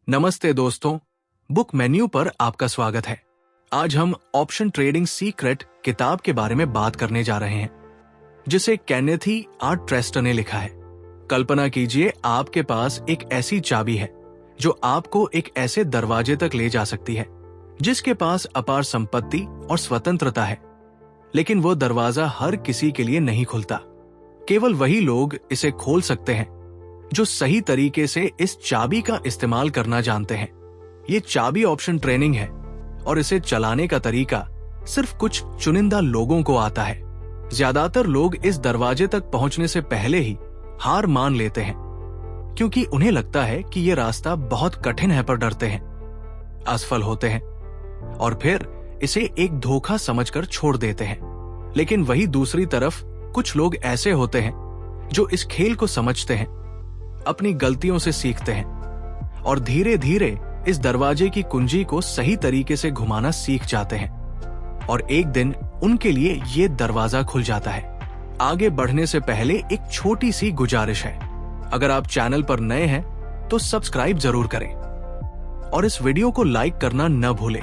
नमस्ते दोस्तों, book menu पर आपका स्वागत है। आज हम ऑप्शन ट्रेडिंग सीक्रेट किताब के बारे में बात करने जा रहे हैं, जिसे केनेथी आर ट्रेस्टर ने लिखा है। कल्पना कीजिए आपके पास एक ऐसी चाबी है जो आपको एक ऐसे दरवाजे तक ले जा सकती है जिसके पास अपार संपत्ति और स्वतंत्रता है, लेकिन वो दरवाजा हर किसी के लिए नहीं खुलता। केवल वही लोग इसे खोल सकते हैं जो सही तरीके से इस चाबी का इस्तेमाल करना जानते हैं। ये चाबी ऑप्शन ट्रेनिंग है और इसे चलाने का तरीका सिर्फ कुछ चुनिंदा लोगों को आता है। ज्यादातर लोग इस दरवाजे तक पहुंचने से पहले ही हार मान लेते हैं, क्योंकि उन्हें लगता है कि ये रास्ता बहुत कठिन है, पर डरते हैं, असफल होते हैं और फिर इसे एक धोखा समझकर छोड़ देते हैं। लेकिन वही दूसरी तरफ कुछ लोग ऐसे होते हैं जो इस खेल को समझते हैं, अपनी गलतियों से सीखते हैं और धीरे धीरे इस दरवाजे की कुंजी को सही तरीके से घुमाना सीख जाते हैं और एक दिन उनके लिए ये दरवाजा खुल जाता है। आगे बढ़ने से पहले एक छोटी सी गुजारिश है, अगर आप चैनल पर नए हैं तो सब्सक्राइब जरूर करें और इस वीडियो को लाइक करना न भूलें।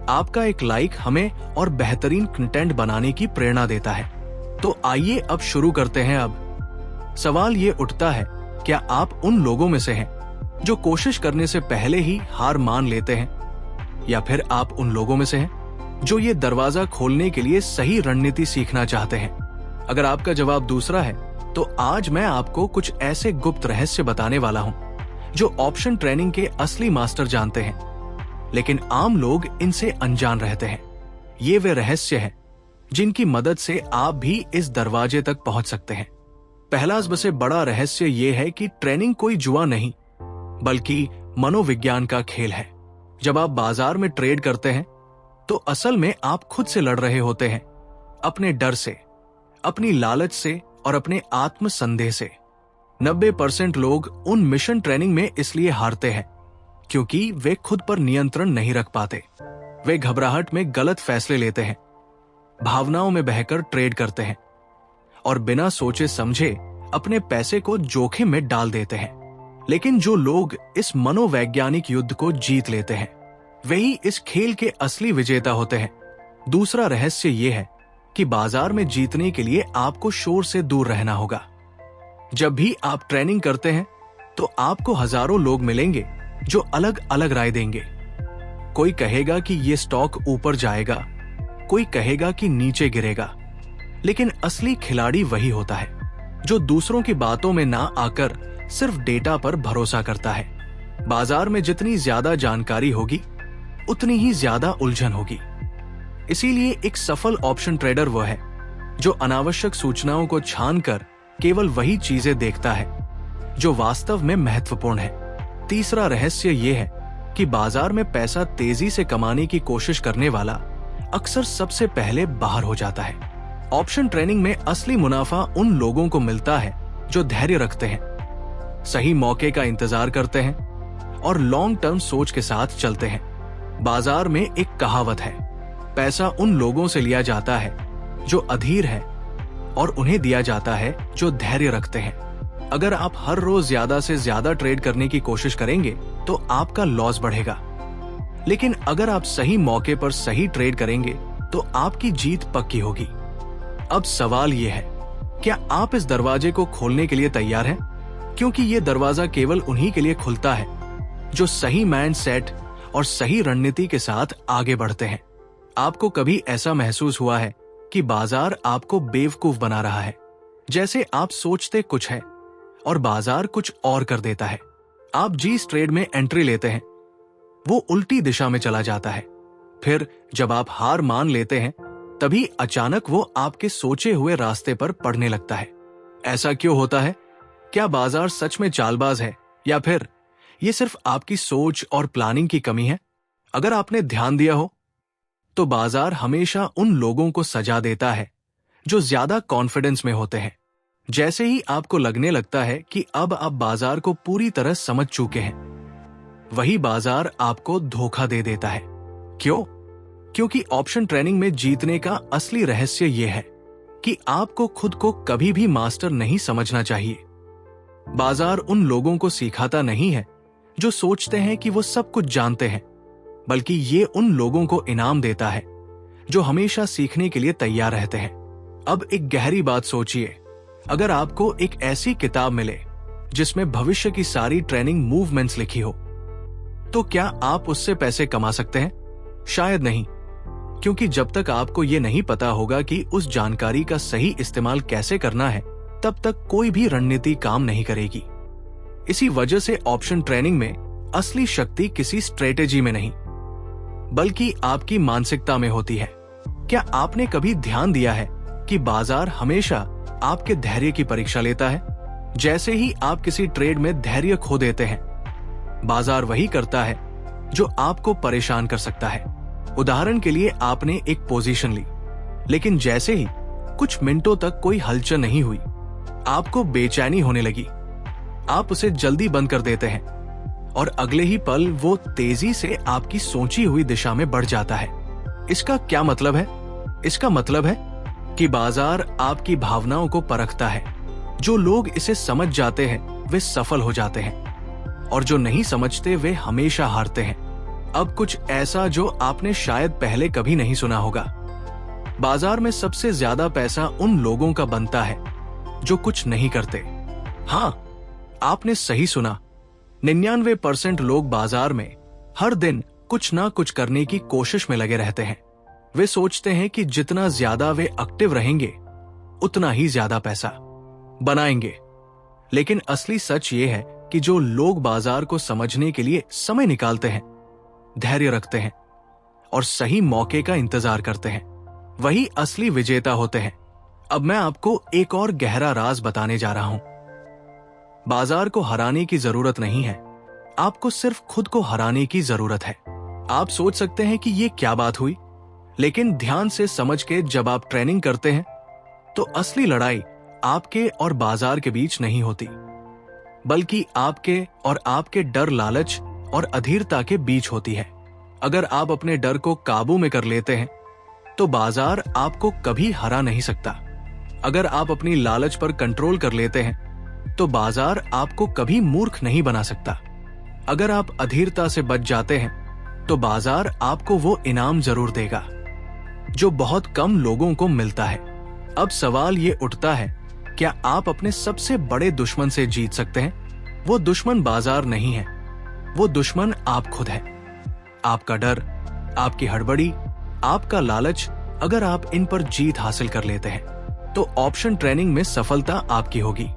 आपका एक लाइक हमें और बेहतरीन कंटेंट बनाने की प्रेरणा देता है। तो आइए अब शुरू करते हैं। अब सवाल ये उठता है, क्या आप उन लोगों में से हैं जो कोशिश करने से पहले ही हार मान लेते हैं, या फिर आप उन लोगों में से हैं जो ये दरवाजा खोलने के लिए सही रणनीति सीखना चाहते हैं? अगर आपका जवाब दूसरा है तो आज मैं आपको कुछ ऐसे गुप्त रहस्य बताने वाला हूं जो ऑप्शन ट्रेनिंग के असली मास्टर जानते हैं, लेकिन आम लोग इनसे अनजान रहते हैं। ये वे रहस्य हैं जिनकी मदद से आप भी इस दरवाजे तक पहुंच सकते हैं। पहला सबसे बड़ा रहस्य ये है कि ट्रेनिंग कोई जुआ नहीं, बल्कि मनोविज्ञान का खेल है। जब आप बाजार में ट्रेड करते हैं तो असल में आप खुद से लड़ रहे होते हैं, अपने डर से, अपनी लालच से और अपने आत्म संदेह से। 90% लोग उन मिशन ट्रेनिंग में इसलिए हारते हैं क्योंकि वे खुद पर नियंत्रण नहीं रख पाते। वे घबराहट में गलत फैसले लेते हैं, भावनाओं में बहकर ट्रेड करते हैं और बिना सोचे समझे अपने पैसे को जोखिम में डाल देते हैं। लेकिन जो लोग इस मनोवैज्ञानिक युद्ध को जीत लेते हैं, वही इस खेल के असली विजेता होते हैं। दूसरा रहस्य यह है कि बाजार में जीतने के लिए आपको शोर से दूर रहना होगा। जब भी आप ट्रेनिंग करते हैं तो आपको हजारों लोग मिलेंगे जो अलग अलग राय देंगे। कोई कहेगा कि यह स्टॉक ऊपर जाएगा, कोई कहेगा कि नीचे गिरेगा, लेकिन असली खिलाड़ी वही होता है जो दूसरों की बातों में ना आकर सिर्फ डेटा पर भरोसा करता है। बाजार में जितनी ज्यादा जानकारी होगी उतनी ही ज्यादा उलझन होगी। इसीलिए एक सफल ऑप्शन ट्रेडर वह है जो अनावश्यक सूचनाओं को छानकर केवल वही चीजें देखता है जो वास्तव में महत्वपूर्ण है। तीसरा रहस्य यह है कि बाजार में पैसा तेजी से कमाने की कोशिश करने वाला अक्सर सबसे पहले बाहर हो जाता है। ऑप्शन ट्रेनिंग में असली मुनाफा उन लोगों को मिलता है जो धैर्य रखते हैं, सही मौके का इंतजार करते हैं और लॉन्ग टर्म सोच के साथ चलते हैं। बाजार में एक कहावत है, पैसा उन लोगों से लिया जाता है जो अधीर है और उन्हें दिया जाता है जो धैर्य रखते हैं। अगर आप हर रोज ज्यादा से ज्यादा ट्रेड करने की कोशिश करेंगे तो आपका लॉस बढ़ेगा, लेकिन अगर आप सही मौके पर सही ट्रेड करेंगे तो आपकी जीत पक्की होगी। अब सवाल यह है, क्या आप इस दरवाजे को खोलने के लिए तैयार हैं? क्योंकि यह दरवाजा केवल उन्हीं के लिए खुलता है जो सही माइंड सेट और सही रणनीति के साथ आगे बढ़ते हैं। आपको कभी ऐसा महसूस हुआ है कि बाजार आपको बेवकूफ बना रहा है, जैसे आप सोचते कुछ है और बाजार कुछ और कर देता है? आप जिस ट्रेड में एंट्री लेते हैं वो उल्टी दिशा में चला जाता है। फिर जब आप हार मान लेते हैं तभी अचानक वो आपके सोचे हुए रास्ते पर पड़ने लगता है। ऐसा क्यों होता है? क्या बाजार सच में चालबाज है या फिर ये सिर्फ आपकी सोच और प्लानिंग की कमी है? अगर आपने ध्यान दिया हो तो बाजार हमेशा उन लोगों को सजा देता है जो ज्यादा कॉन्फिडेंस में होते हैं। जैसे ही आपको लगने लगता है कि अब आप बाजार को पूरी तरह समझ चुके हैं, वही बाजार आपको धोखा दे देता है। क्यों? क्योंकि ऑप्शन ट्रेनिंग में जीतने का असली रहस्य यह है कि आपको खुद को कभी भी मास्टर नहीं समझना चाहिए। बाजार उन लोगों को सिखाता नहीं है जो सोचते हैं कि वो सब कुछ जानते हैं, बल्कि ये उन लोगों को इनाम देता है जो हमेशा सीखने के लिए तैयार रहते हैं। अब एक गहरी बात सोचिए, अगर आपको एक ऐसी किताब मिले जिसमें भविष्य की सारी ट्रेनिंग मूवमेंट्स लिखी हो, तो क्या आप उससे पैसे कमा सकते हैं? शायद नहीं, क्योंकि जब तक आपको ये नहीं पता होगा कि उस जानकारी का सही इस्तेमाल कैसे करना है, तब तक कोई भी रणनीति काम नहीं करेगी। इसी वजह से ऑप्शन ट्रेनिंग में असली शक्ति किसी स्ट्रेटेजी में नहीं, बल्कि आपकी मानसिकता में होती है। क्या आपने कभी ध्यान दिया है कि बाजार हमेशा आपके धैर्य की परीक्षा लेता है? जैसे ही आप किसी ट्रेड में धैर्य खो देते हैं, बाजार वही करता है जो आपको परेशान कर सकता है। उदाहरण के लिए, आपने एक पोजीशन ली, लेकिन जैसे ही कुछ मिनटों तक कोई हलचल नहीं हुई, आपको बेचैनी होने लगी। आप उसे जल्दी बंद कर देते हैं और अगले ही पल वो तेजी से आपकी सोची हुई दिशा में बढ़ जाता है। इसका क्या मतलब है? इसका मतलब है कि बाजार आपकी भावनाओं को परखता है। जो लोग इसे समझ जाते हैं वे सफल हो जाते हैं, और जो नहीं समझते वे हमेशा हारते हैं। अब कुछ ऐसा जो आपने शायद पहले कभी नहीं सुना होगा। बाजार में सबसे ज्यादा पैसा उन लोगों का बनता है जो कुछ नहीं करते। हाँ, आपने सही सुना, 99% लोग बाजार में हर दिन कुछ ना कुछ करने की कोशिश में लगे रहते हैं। वे सोचते हैं कि जितना ज्यादा वे एक्टिव रहेंगे, उतना ही ज्यादा पैसा बनाएंगे। लेकिन असली सच ये है कि जो लोग बाजार को समझने के लिए समय निकालते हैं, धैर्य रखते हैं और सही मौके का इंतजार करते हैं, वही असली विजेता होते हैं। अब मैं आपको एक और गहरा राज बताने जा रहा हूं। बाजार को हराने की जरूरत नहीं है, आपको सिर्फ खुद को हराने की जरूरत है। आप सोच सकते हैं कि ये क्या बात हुई, लेकिन ध्यान से समझ के जब आप ट्रेनिंग करते हैं, तो असली लड़ाई आपके और बाजार के बीच नहीं होती, बल्कि आपके डर, लालच और अधीरता के बीच होती है। अगर आप अपने डर को काबू में कर लेते हैं, तो बाजार आपको कभी हरा नहीं सकता। अगर आप अपनी लालच पर कंट्रोल कर लेते हैं, तो बाजार आपको कभी मूर्ख नहीं बना सकता। अगर आप अधीरता से बच जाते हैं, तो बाजार आपको वो इनाम जरूर देगा जो बहुत कम लोगों को मिलता है। अब सवाल ये उठता है, क्या आप अपने सबसे बड़े दुश्मन से जीत सकते हैं? वो दुश्मन बाजार नहीं है, वो दुश्मन आप खुद है। आपका डर, आपकी हड़बड़ी, आपका लालच। अगर आप इन पर जीत हासिल कर लेते हैं, तो ऑप्शन ट्रेनिंग में सफलता आपकी होगी।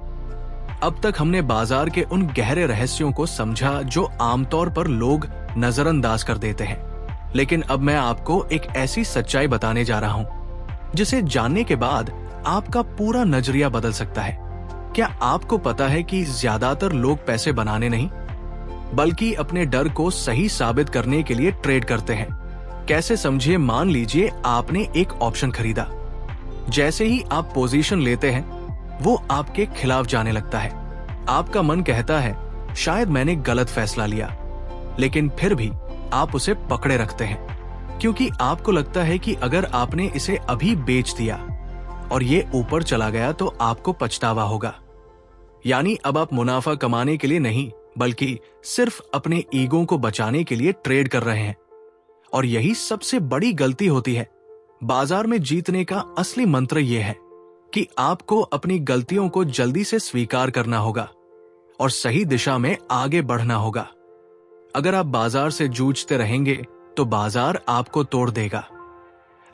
अब तक हमने बाजार के उन गहरे रहस्यों को समझा जो आमतौर पर लोग नजरअंदाज कर देते हैं। लेकिन अब मैं आपको एक ऐसी सच्चाई बताने जा रहा हूं जिसे जानने के बाद आपका पूरा नजरिया बदल सकता है। क्या आपको पता है कि ज्यादातर लोग पैसे बनाने नहीं, बल्कि अपने डर को सही साबित करने के लिए ट्रेड करते हैं? कैसे, समझिए। मान लीजिए आपने एक ऑप्शन खरीदा। जैसे ही आप पोजीशन लेते हैं, वो आपके खिलाफ जाने लगता है। आपका मन कहता है, शायद मैंने गलत फैसला लिया, लेकिन फिर भी आप उसे पकड़े रखते हैं, क्योंकि आपको लगता है कि अगर आपने इसे अभी बेच दिया और ये ऊपर चला गया तो आपको पछतावा होगा। यानी अब आप मुनाफा कमाने के लिए नहीं, बल्कि सिर्फ अपने ईगो को बचाने के लिए ट्रेड कर रहे हैं। और यही सबसे बड़ी गलती होती है। बाजार में जीतने का असली मंत्र यह है कि आपको अपनी गलतियों को जल्दी से स्वीकार करना होगा और सही दिशा में आगे बढ़ना होगा। अगर आप बाजार से जूझते रहेंगे, तो बाजार आपको तोड़ देगा।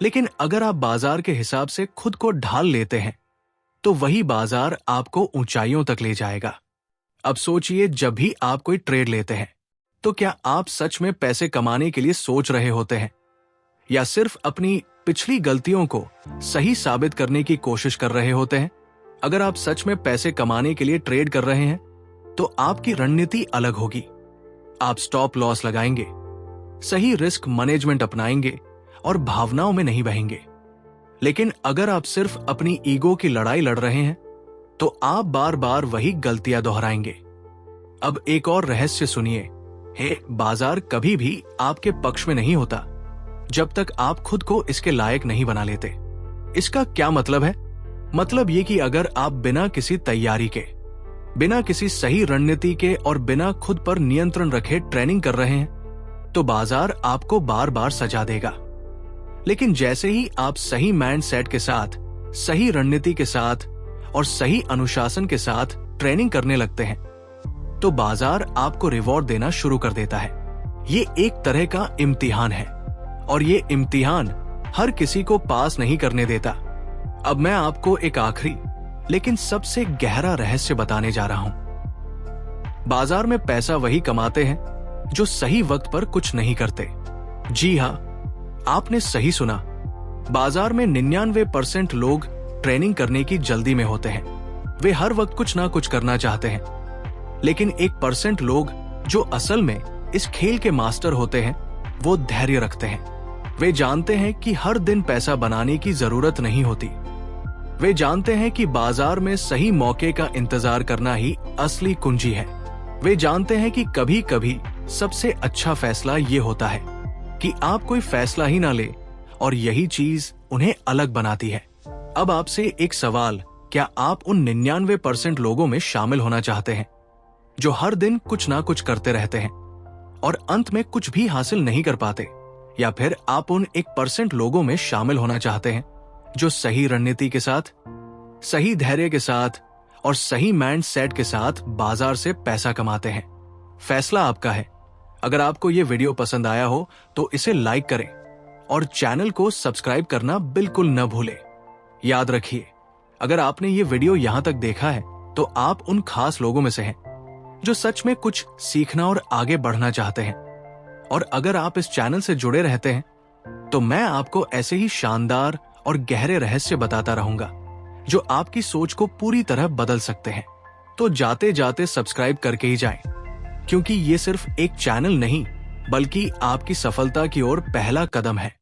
लेकिन अगर आप बाजार के हिसाब से खुद को ढाल लेते हैं, तो वही बाजार आपको ऊंचाइयों तक ले जाएगा। अब सोचिए, जब भी आप कोई ट्रेड लेते हैं, तो क्या आप सच में पैसे कमाने के लिए सोच रहे होते हैं, या सिर्फ अपनी पिछली गलतियों को सही साबित करने की कोशिश कर रहे होते हैं? अगर आप सच में पैसे कमाने के लिए ट्रेड कर रहे हैं, तो आपकी रणनीति अलग होगी। आप स्टॉप लॉस लगाएंगे, सही रिस्क मैनेजमेंट अपनाएंगे और भावनाओं में नहीं बहेंगे। लेकिन अगर आप सिर्फ अपनी ईगो की लड़ाई लड़ रहे हैं, तो आप बार बार वही गलतियां दोहराएंगे। अब एक और रहस्य सुनिए, बाजार कभी भी आपके पक्ष में नहीं होता जब तक आप खुद को इसके लायक नहीं बना लेते। इसका क्या मतलब है? मतलब ये कि अगर आप बिना किसी तैयारी के बिना किसी सही रणनीति के और बिना खुद पर नियंत्रण रखे ट्रेनिंग कर रहे हैं तो बाजार आपको बार बार सजा देगा। लेकिन जैसे ही आप सही माइंडसेट के साथ, सही रणनीति के साथ और सही अनुशासन के साथ ट्रेनिंग करने लगते हैं तो बाजार आपको रिवॉर्ड देना शुरू कर देता है। ये एक तरह का इम्तिहान है और ये इम्तिहान हर किसी को पास नहीं करने देता। अब मैं आपको एक आखिरी लेकिन सबसे गहरा रहस्य बताने जा रहा हूं। बाजार में पैसा वही कमाते हैं जो सही वक्त पर कुछ नहीं करते। जी हां, आपने सही सुना। बाजार में 99% लोग ट्रेनिंग करने की जल्दी में होते हैं। वे हर वक्त कुछ ना कुछ करना चाहते हैं। लेकिन 1% लोग जो असल में इस खेल के मास्टर होते हैं वो धैर्य रखते हैं। वे जानते हैं कि हर दिन पैसा बनाने की जरूरत नहीं होती। वे जानते हैं कि बाजार में सही मौके का इंतजार करना ही असली कुंजी है। वे जानते हैं कि कभी कभी सबसे अच्छा फैसला ये होता है कि आप कोई फैसला ही ना ले और यही चीज उन्हें अलग बनाती है। अब आपसे एक सवाल, क्या आप उन 99% लोगों में शामिल होना चाहते हैं जो हर दिन कुछ ना कुछ करते रहते हैं और अंत में कुछ भी हासिल नहीं कर पाते, या फिर आप उन 1% लोगों में शामिल होना चाहते हैं जो सही रणनीति के साथ, सही धैर्य के साथ और सही माइंड सेट के साथ बाजार से पैसा कमाते हैं? फैसला आपका है। अगर आपको ये वीडियो पसंद आया हो तो इसे लाइक करें और चैनल को सब्सक्राइब करना बिल्कुल न भूलें। याद रखिए, अगर आपने ये वीडियो यहां तक देखा है तो आप उन खास लोगों में से हैं जो सच में कुछ सीखना और आगे बढ़ना चाहते हैं। और अगर आप इस चैनल से जुड़े रहते हैं तो मैं आपको ऐसे ही शानदार और गहरे रहस्य बताता रहूंगा जो आपकी सोच को पूरी तरह बदल सकते हैं। तो जाते जाते सब्सक्राइब करके ही जाएं, क्योंकि ये सिर्फ एक चैनल नहीं बल्कि आपकी सफलता की ओर पहला कदम है।